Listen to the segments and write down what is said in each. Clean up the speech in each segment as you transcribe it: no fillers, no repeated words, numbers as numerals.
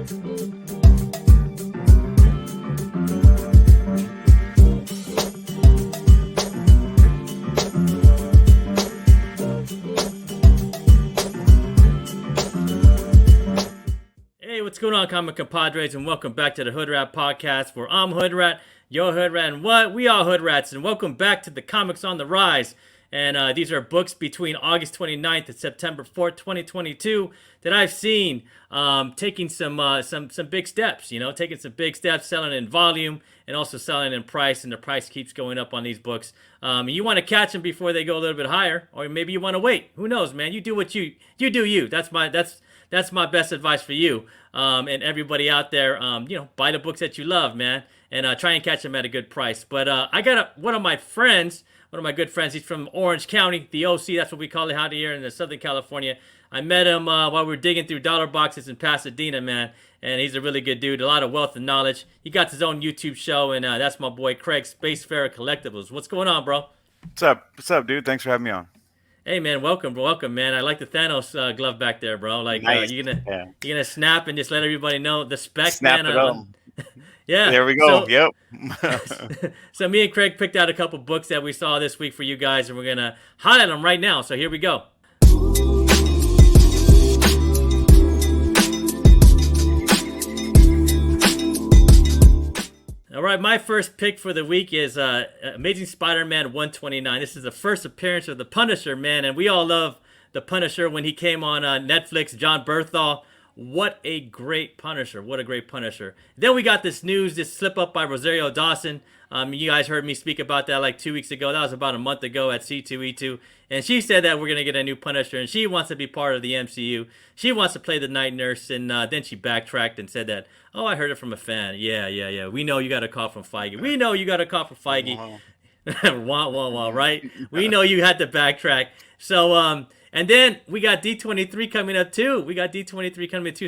Hey, what's going on, comic compadres, and welcome back to the Hoodrat podcast, where I'm Hoodrat, you're Hoodrat, and what? We are Hoodrats, and welcome back to the Comics on the Rise. And these are books between August 29th and September 4th, 2022, that I've seen taking some big steps. Taking some big steps, selling in volume and also selling in price, and the price keeps going up on these books. You want to catch them before they go a little bit higher, or maybe you want to wait. Who knows, man? You do what you do. You. That's my best advice for you. And everybody out there, buy the books that you love, man, and try and catch them at a good price. But I got one of my good friends. He's from Orange County, the OC. That's what we call it out here in Southern California. I met him while we were digging through dollar boxes in Pasadena, man. And he's a really good dude, a lot of wealth and knowledge. He got his own YouTube show, and that's my boy Craig, Spacefarer Collectibles. What's going on, bro? What's up, dude? Thanks for having me on. Hey man, welcome, man. I like the Thanos glove back there, bro. Like, nice. you gonna snap and just let everybody know the spec, snap man. It on. Yeah, there we go. Yep. So me and Craig picked out a couple books that we saw this week for you guys, and we're gonna highlight them right now. So here we go. All right, my first pick for the week is Amazing Spider-Man 129. This is the first appearance of the Punisher, man, and we all love the Punisher when he came on Netflix. Jon Bernthal, what a great Punisher! What a great Punisher! Then we got this slip up by Rosario Dawson. You guys heard me speak about that like 2 weeks ago. That was about a month ago at C2E2. And she said that we're going to get a new Punisher, and she wants to be part of the MCU. She wants to play the Night Nurse, and then she backtracked and said that, oh, I heard it from a fan. Yeah. We know you got a call from Feige. Wah, right? We know you had to backtrack. So, and then we got D23 coming up, too.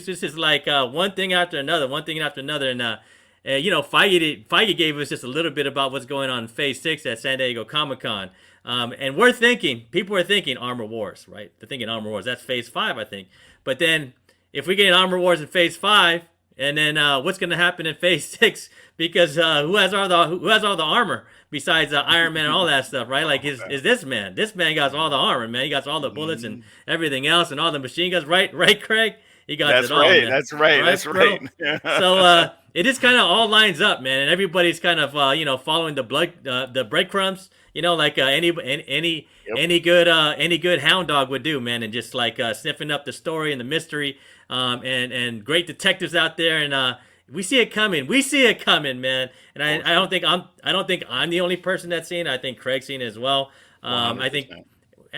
So this is like one thing after another. And, Feige gave us just a little bit about what's going on in Phase 6 at San Diego Comic-Con. And people are thinking Armor Wars, right? They're thinking Armor Wars. That's Phase 5, I think. But then, if we get Armor Wars in Phase 5, and then what's going to happen in Phase 6? Because who has all the armor besides Iron Man and all that stuff, right? Like, is this man? This man got all the armor, man. He got all the bullets and everything else and all the machine guns, right, Craig? He got it all, man. That's right. So it just kind of all lines up, man, and everybody's kind of following the breadcrumbs, like any good hound dog would do, man, and just like sniffing up the story and the mystery, and great detectives out there, and we see it coming, man. And I don't think I'm the only person that's seen it. I think Craig's seen it as well. I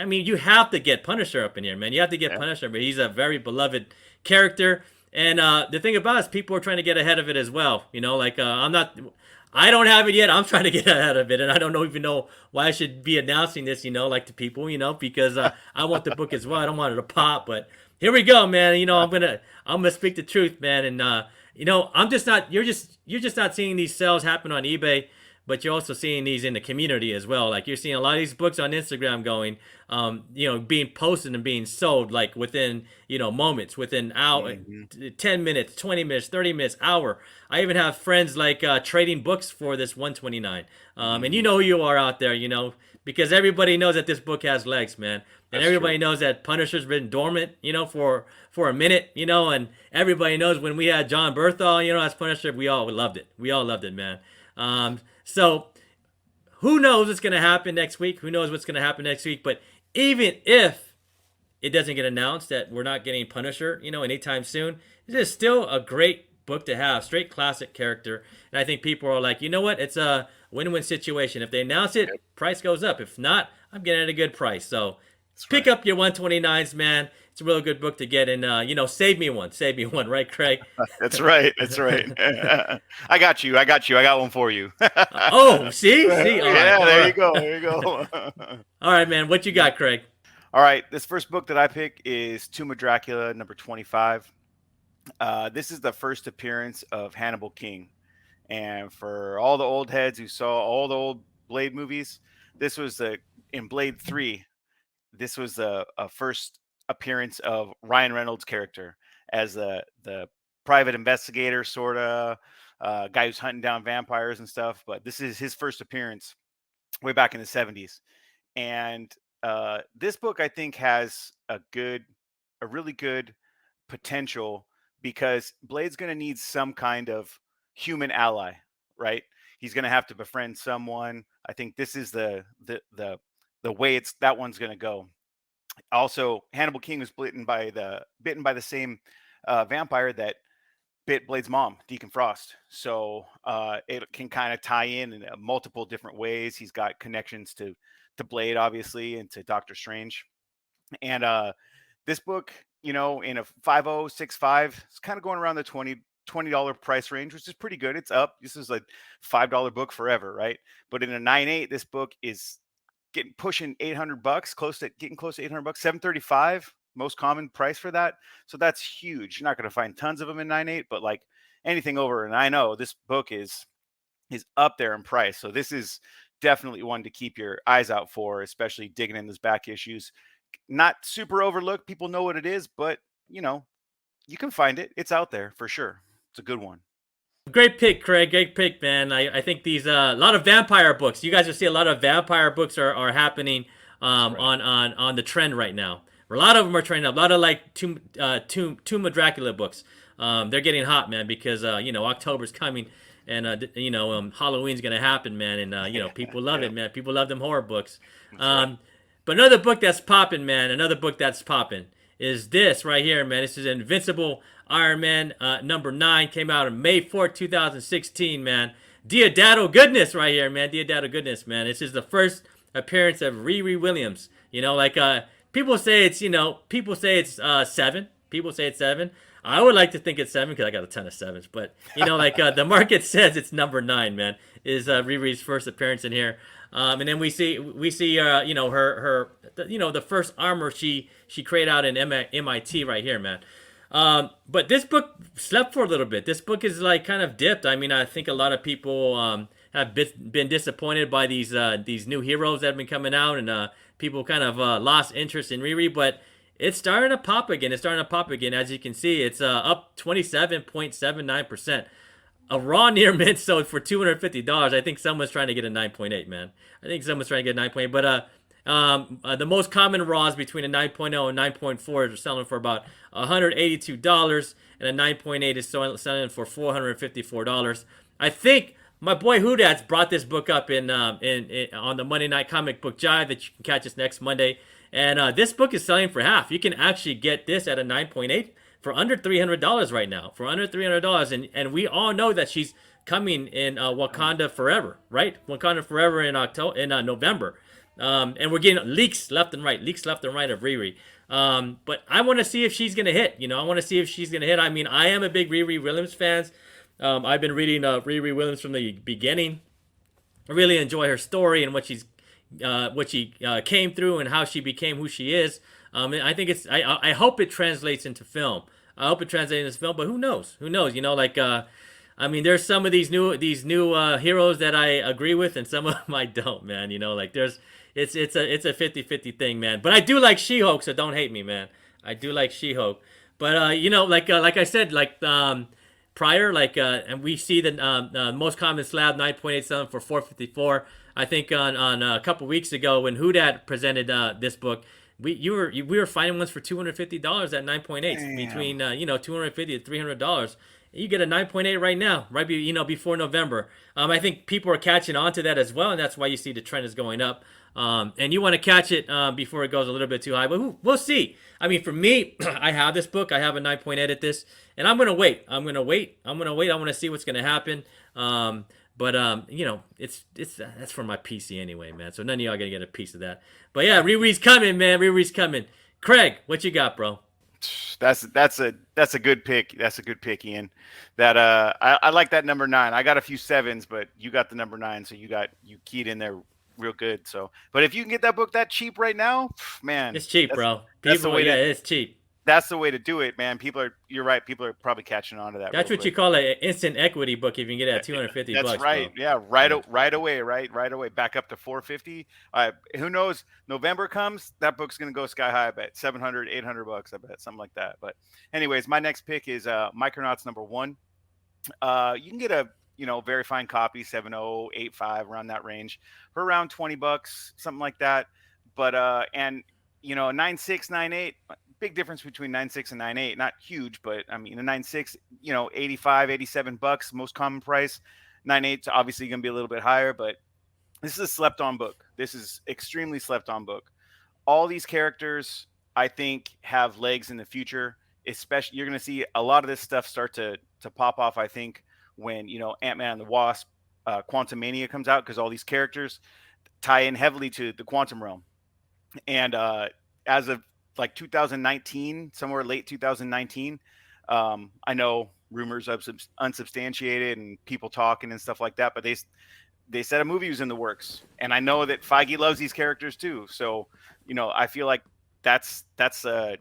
mean, you have to get Punisher up in here, man. You have to get Punisher, but he's a very beloved character. And the thing about it is people are trying to get ahead of it as well. I don't have it yet. I'm trying to get ahead of it, and I don't even know why I should be announcing this, to people, because I want the book as well. I don't want it to pop, but here we go, man. I'm gonna speak the truth, man. And I'm just not. You're just not seeing these sales happen on eBay, but you're also seeing these in the community as well. Like, you're seeing a lot of these books on Instagram going, being posted and being sold like within, moments, within 10 minutes, 20 minutes, 30 minutes, hour. I even have friends like trading books for this 129. And you know who you are out there, because everybody knows that this book has legs, man. And everybody knows that Punisher's been dormant, for a minute, and everybody knows when we had Jon Bernthal, as Punisher, we all loved it. We all loved it, man. So who knows what's going to happen next week? But even if it doesn't get announced that we're not getting Punisher, anytime soon, it is still a great book to have. Straight classic character. And I think people are like, you know what? It's a win-win situation. If they announce it, price goes up. If not, I'm getting it at a good price. So pick up your 129s, man. It's a real good book to get, and save me one, right, Craig? That's right. I got you. I got one for you. Oh, see. All yeah, right. There you go. All right, man. What you got, Craig? All right. This first book that I pick is Tomb of Dracula, number 25. This is the first appearance of Hannibal King, and for all the old heads who saw all the old Blade movies, this was in Blade 3. This was a first appearance of Ryan Reynolds' character as the private investigator, sort of guy who's hunting down vampires and stuff. But this is his first appearance way back in the 70s. And this book, I think, has a really good potential because Blade's going to need some kind of human ally, right? He's going to have to befriend someone. I think this is the way that one's going to go. Also, Hannibal King was bitten by the same vampire that bit Blade's mom, Deacon Frost. So it can kind of tie in multiple different ways. He's got connections to Blade, obviously, and to Doctor Strange. And this book, in a 5065, it's kind of going around the $20 price range, which is pretty good. It's up. This is a $5 book forever, right? But in a 9.8, this book is pushing $800, getting close to $800, $735, most common price for that. So that's huge. You're not going to find tons of them in 9.8, but like anything over a 9.0, this book is up there in price. So this is definitely one to keep your eyes out for, especially digging in those back issues. Not super overlooked. People know what it is, but you can find it. It's out there for sure. It's a good one. Great pick, Craig. Great pick, man. I think these a lot of vampire books. You guys will see a lot of vampire books are happening right. on the trend right now. A lot of them are trending up. A lot of like Tomb of Dracula books. They're getting hot, man, because October's coming and Halloween's gonna happen, man, and people love it, man. People love them horror books. But another book that's popping, man. Another book that's popping is this right here, man. This is Invincible Iron Man number 9. Came out on May 4th, 2016, man. Deodato goodness right here, man. Deodato goodness, man. This is the first appearance of Riri Williams. People say it's 7. People say it's 7. I would like to think it's 7 because I got a ton of 7s. But the market says it's number 9, man. Is Riri's first appearance in here. And then we see her the first armor she created out in MIT right here, man. But this book slept for a little bit. This book is like kind of dipped. I mean, I think a lot of people have been disappointed by these new heroes that have been coming out, and people kind of lost interest in Riri. But it's starting to pop again. As you can see, it's up 27.79%. A raw near mint sold for $250. I think someone's trying to get a 9.8, man. I think someone's trying to get a 9.8. But the most common raws between a 9.0 and 9.4 are selling for about $182, and a 9.8 is selling for $454. I think my boy Hoodrats brought this book up in on the Monday Night Comic Book Jive that you can catch us next Monday. And this book is selling for half. You can actually get this at a 9.8 for under $300 right now. For under $300, and we all know that she's coming in Wakanda Forever, right? Wakanda Forever in November. And we're getting leaks left and right of Riri. But I want to see if she's gonna hit. I want to see if she's gonna hit. I mean, I am a big Riri Williams fan. I've been reading Riri Williams from the beginning. I really enjoy her story and what she came through and how she became who she is. And I think I hope it translates into film. But who knows? I mean, there's some of these new heroes that I agree with, and some of them I don't, man. It's a 50-50 thing, man. But I do like She-Hulk, so don't hate me, man. I do like She-Hulk. But like I said, prior, and we see the most common slab 9.8 selling for $454. I think on a couple weeks ago when Hoodrat presented this book, we were finding ones for $250 at 9.8 between $250 to $300. You get a 9.8 right now, right? Before November. I think people are catching on to that as well, and that's why you see the trend is going up. And you want to catch it before it goes a little bit too high, but we'll see. I mean, for me, I have this book. I have a 9.8 at this, and I'm gonna wait. I want to see what's gonna happen. But that's for my PC anyway, man. So none of y'all are gonna get a piece of that. But yeah, Riri's coming, man. Riri's coming. Craig, what you got, bro? That's a good pick. That's a good pick, Ian. That I like that number 9. I got a few 7s, but you got the number 9, so you keyed in there real good. So, but if you can get that book that cheap right now, man, it's cheap, bro. That's the way it's cheap. that's the way to do it, man. You're right. People are probably catching on to that That's real what you quick. call an instant equity book if you can get it at 250 That's bucks, right. bro. Yeah, Yeah. right away, right away. Back up to 450. Who knows? November comes, that book's gonna go sky high. I bet 700, 800 bucks. I bet something like that. But anyways, my next pick is Micronauts #1. You can get a very fine copy, 7085 around that range for around 20 bucks, something like that. But and 96, 98, big difference between 96 and 98. Not huge, but I mean a 96, 85, 87 bucks, most common price. 98's obviously going to be a little bit higher, but this is a slept on book. This is extremely slept on book. All these characters, I think, have legs in the future. Especially, you're going to see a lot of this stuff start to pop off. I think when Ant-Man and the Wasp, Quantum Mania comes out, because all these characters tie in heavily to the quantum realm. And as of like 2019, somewhere late 2019, I know rumors of unsubstantiated and people talking and stuff like that, but they said a movie was in the works, and I know that Feige loves these characters too. So I feel like that's a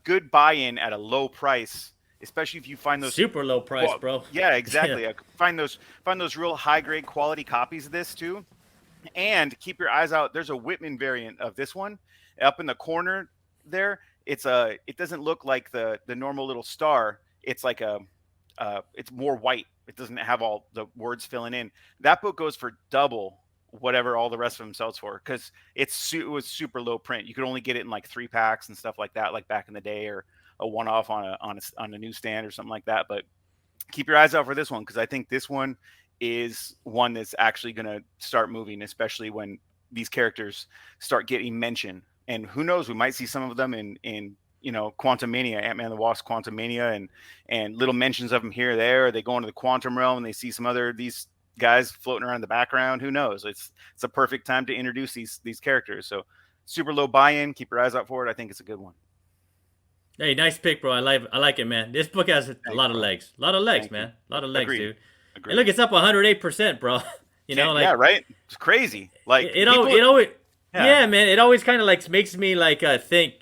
good buy-in at a low price, especially if you find those super low price, bro. Yeah, exactly. Find those real high-grade quality copies of this too, and keep your eyes out. There's a Whitman variant of this one up in the corner there. It doesn't look like the normal little star. It's like it's more white. It doesn't have all the words filling in. That book goes for double whatever all the rest of them sells for, because it was super low print. You could only get it in like 3-packs and stuff like that, like back in the day, or a one-off on a newsstand or something like that. But keep your eyes out for this one, because I think this one is one that's actually going to start moving, especially when these characters start getting mention. And who knows, we might see some of them in Quantum Mania, Ant-Man and the Wasp, Quantum Mania, and little mentions of them here or there. They go into the quantum realm and they see some other these guys floating around in the background. Who knows? It's a perfect time to introduce these characters. So super low buy-in. Keep your eyes out for it. I think it's a good one. Hey, nice pick, bro. I like it, man. This book has a lot of legs. A lot of legs, man. A lot of legs, Agreed. dude. Agreed. And look, it's up 108%, bro. Yeah, right. It's crazy. Like it always, yeah, man. It always kind of like makes me like think,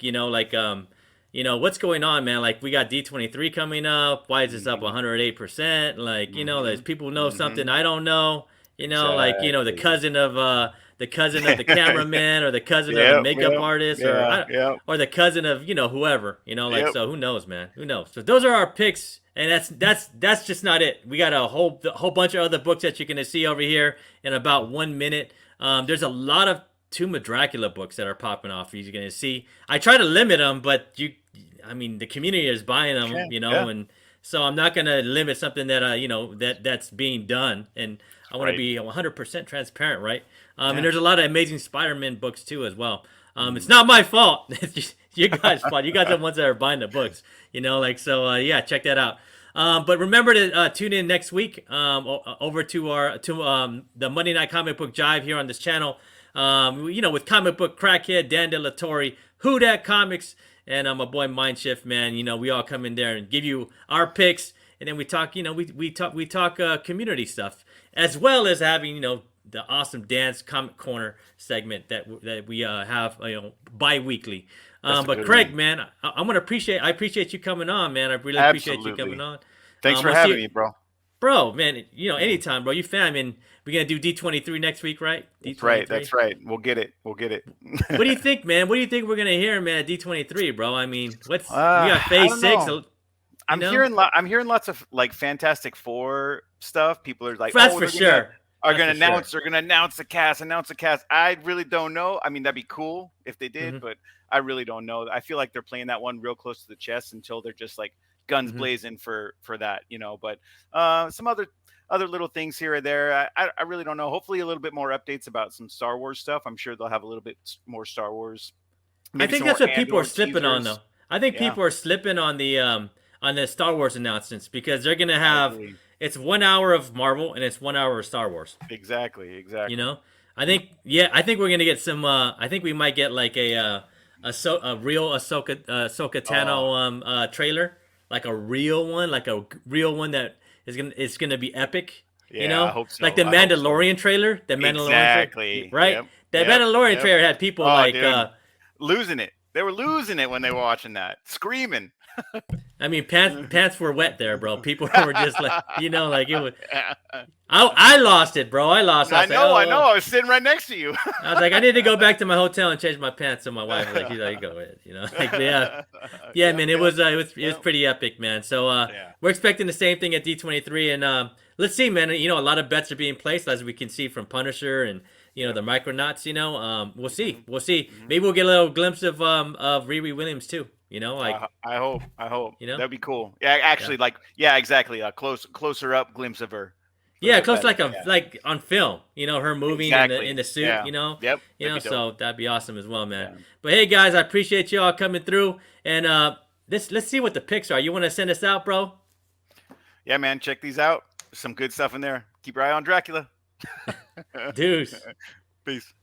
what's going on, man? Like we got D23 coming up. Why is this up 108%? Like, there's people know something I don't know. Like the cousin of the cameraman, or the cousin of the makeup artist, or the cousin of whoever. So who knows, man? Who knows? So those are our picks, and that's just not it. We got a whole bunch of other books that you're gonna see over here in about 1 minute. There's a lot of Tomb of Dracula books that are popping off. You're gonna see. I try to limit them, but the community is buying them, and so I'm not gonna limit something that that's being done, and I want to be 100% transparent, right? And there's a lot of amazing Spider-Man books too, as well. It's not my fault. It's just you guys' fault. You guys are the ones that are buying the books, yeah, check that out. But remember to tune in next week over to the Monday Night Comic Book Jive here on this channel. With comic book crackhead Dan De La Torre, Hoodratville Comics, and my boy Mindshift, man. We all come in there and give you our picks, and then we talk. We talk community stuff, as well as having the awesome Dan's Comic Corner segment that we have bi-weekly. But Craig, man, I appreciate you coming on, man. I really appreciate you coming on. Thanks for having me, bro. Bro, man, anytime, bro. You fan, man. We're gonna do D23 next week, right? D23. That's right. We'll get it. What do you think, man? What do you think we're gonna hear, man, at D23, bro? I mean, we got Phase 6. I'm hearing lots of like Fantastic Four stuff. People are like, that's for sure. They're gonna announce the cast. I really don't know. I mean, that'd be cool if they did, but I really don't know. I feel like they're playing that one real close to the chest until they're just like guns blazing for that, But some other little things here or there. I really don't know. Hopefully, a little bit more updates about some Star Wars stuff. I'm sure they'll have a little bit more Star Wars. I think that's what people are slipping on, though. I think people are slipping on the Star Wars announcements, because they're gonna have. It's 1 hour of Marvel and it's 1 hour of Star Wars. Exactly. I think we're gonna get some. I think we might get like a real Ahsoka Tano trailer, like a real one that is gonna be epic. I hope so. Like the Mandalorian trailer. The Mandalorian exactly. Trailer, right? The Mandalorian trailer had people dude. Losing it. They were losing it when they were watching that, screaming. I mean, pants were wet there, bro. People were just like, like it was. I lost it, bro. I lost. I know. Like, I was sitting right next to you. I was like, I need to go back to my hotel and change my pants. So my wife was like, you go with it, like, yeah, man. It was pretty epic, man. So we're expecting the same thing at D23, and let's see, man. A lot of bets are being placed, as we can see from Punisher and the Micronauts. We'll see. We'll see. Maybe we'll get a little glimpse of Riri Williams too. Like I hope. That'd be cool. Yeah, actually, exactly. A closer up glimpse of her. Yeah, close like on film, her moving in the suit, Yep. So that'd be awesome as well, man. Yeah. But hey, guys, I appreciate you all coming through, and let's see what the picks are. You want to send us out, bro? Yeah, man. Check these out. There's some good stuff in there. Keep your eye on Dracula. Deuce. Peace.